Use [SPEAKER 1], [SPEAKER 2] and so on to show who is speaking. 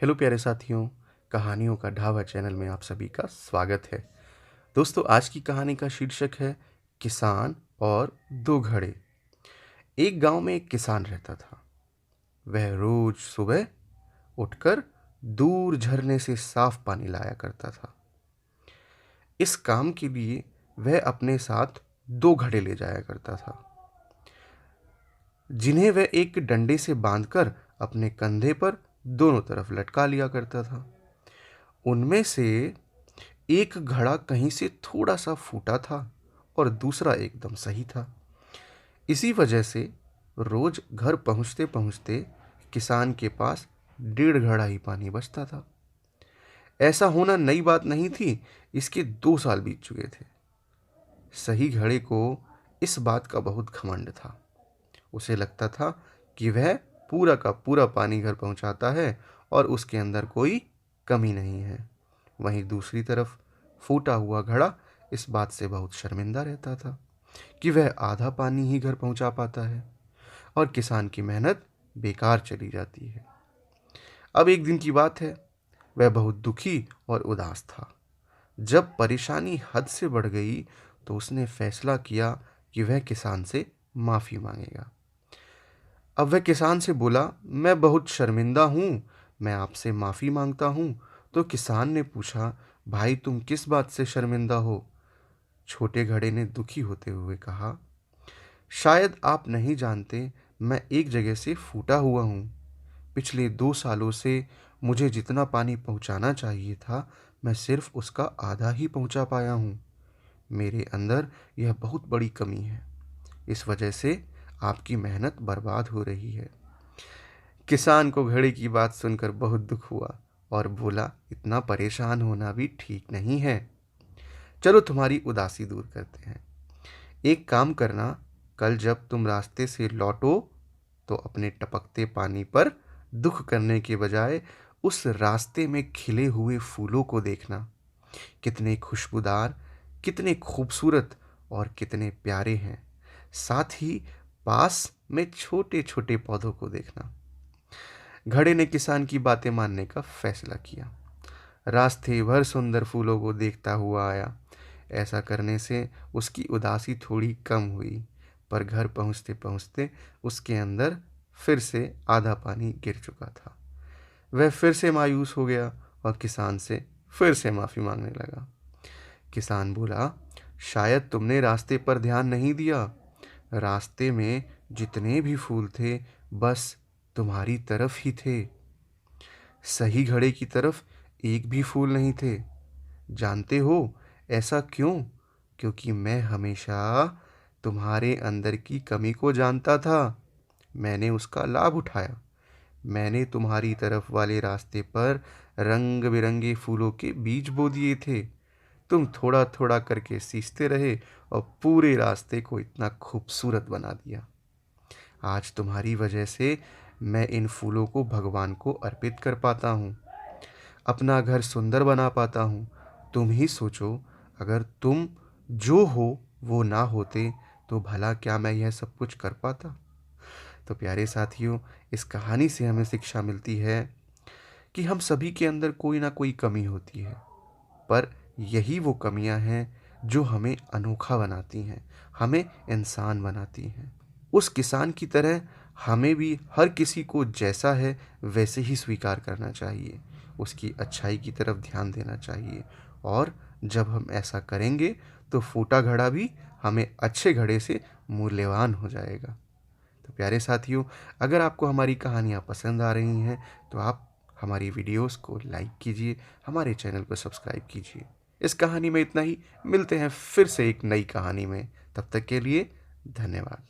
[SPEAKER 1] Hello प्यारे साथियों, कहानियों का ढाबा चैनल में आप सभी का स्वागत है। दोस्तों, आज की कहानी का शीर्षक है किसान और दो घड़े। एक गांव में एक किसान रहता था। वह रोज सुबह उठकर दूर झरने से साफ पानी लाया करता था। इस काम के लिए वह अपने साथ दो घड़े ले जाया करता था, जिन्हें वह एक डंडे से बांधकर अपने कंधे पर दोनों तरफ लटका लिया करता था। उनमें से एक घड़ा कहीं से थोड़ा सा फूटा था और दूसरा एकदम सही था। इसी वजह से रोज घर पहुंचते पहुंचते किसान के पास 1.5 घड़ा ही पानी बचता था। ऐसा होना नई बात नहीं थी। इसके 2 साल बीत चुके थे। सही घड़े को इस बात का बहुत घमंड था। उसे लगता था कि वह पूरा का पूरा पानी घर पहुंचाता है और उसके अंदर कोई कमी नहीं है। वहीं दूसरी तरफ फूटा हुआ घड़ा इस बात से बहुत शर्मिंदा रहता था कि वह आधा पानी ही घर पहुंचा पाता है और किसान की मेहनत बेकार चली जाती है। अब एक दिन की बात है। वह बहुत दुखी और उदास था। जब परेशानी हद से बढ़ गई तो उसने फैसला किया कि वह किसान से माफ़ी मांगेगा। अब वह किसान से बोला, मैं बहुत शर्मिंदा हूँ, मैं आपसे माफ़ी मांगता हूँ। तो किसान ने पूछा, भाई तुम किस बात से शर्मिंदा हो? छोटे घड़े ने दुखी होते हुए कहा, शायद आप नहीं जानते, मैं एक जगह से फूटा हुआ हूँ। पिछले 2 सालों से मुझे जितना पानी पहुँचाना चाहिए था, मैं सिर्फ उसका आधा ही पहुँचा पाया हूँ। मेरे अंदर यह बहुत बड़ी कमी है। इस वजह से आपकी मेहनत बर्बाद हो रही है। किसान को घड़े की बात सुनकर बहुत दुख हुआ और बोला, इतना परेशान होना भी ठीक नहीं है। चलो तुम्हारी उदासी दूर करते हैं। एक काम करना, कल जब तुम रास्ते से लौटो तो अपने टपकते पानी पर दुख करने के बजाय उस रास्ते में खिले हुए फूलों को देखना। कितने खुशबूदार, कितने खूबसूरत और कितने प्यारे हैं। साथ ही पास में छोटे छोटे पौधों को देखना। घड़े ने किसान की बातें मानने का फैसला किया। रास्ते भर सुंदर फूलों को देखता हुआ आया। ऐसा करने से उसकी उदासी थोड़ी कम हुई, पर घर पहुंचते पहुंचते उसके अंदर फिर से आधा पानी गिर चुका था। वह फिर से मायूस हो गया और किसान से फिर से माफ़ी मांगने लगा। किसान बोला, शायद तुमने रास्ते पर ध्यान नहीं दिया। रास्ते में जितने भी फूल थे, बस तुम्हारी तरफ ही थे। सही घड़े की तरफ एक भी फूल नहीं थे। जानते हो ऐसा क्यों? क्योंकि मैं हमेशा तुम्हारे अंदर की कमी को जानता था। मैंने उसका लाभ उठाया। मैंने तुम्हारी तरफ वाले रास्ते पर रंग बिरंगे फूलों के बीज बो दिए थे। तुम थोड़ा थोड़ा करके सींचते रहे और पूरे रास्ते को इतना खूबसूरत बना दिया। आज तुम्हारी वजह से मैं इन फूलों को भगवान को अर्पित कर पाता हूँ, अपना घर सुंदर बना पाता हूँ। तुम ही सोचो, अगर तुम जो हो वो ना होते तो भला क्या मैं यह सब कुछ कर पाता? तो प्यारे साथियों, इस कहानी से हमें शिक्षा मिलती है कि हम सभी के अंदर कोई ना कोई कमी होती है, पर यही वो कमियां हैं जो हमें अनोखा बनाती हैं, हमें इंसान बनाती हैं। उस किसान की तरह हमें भी हर किसी को जैसा है वैसे ही स्वीकार करना चाहिए, उसकी अच्छाई की तरफ ध्यान देना चाहिए। और जब हम ऐसा करेंगे तो फूटा घड़ा भी हमें अच्छे घड़े से मूल्यवान हो जाएगा। तो प्यारे साथियों, अगर आपको हमारी कहानियाँ पसंद आ रही हैं तो आप हमारी वीडियोस को लाइक कीजिए, हमारे चैनल को सब्सक्राइब कीजिए। इस कहानी में इतना ही। मिलते हैं फिर से एक नई कहानी में। तब तक के लिए धन्यवाद।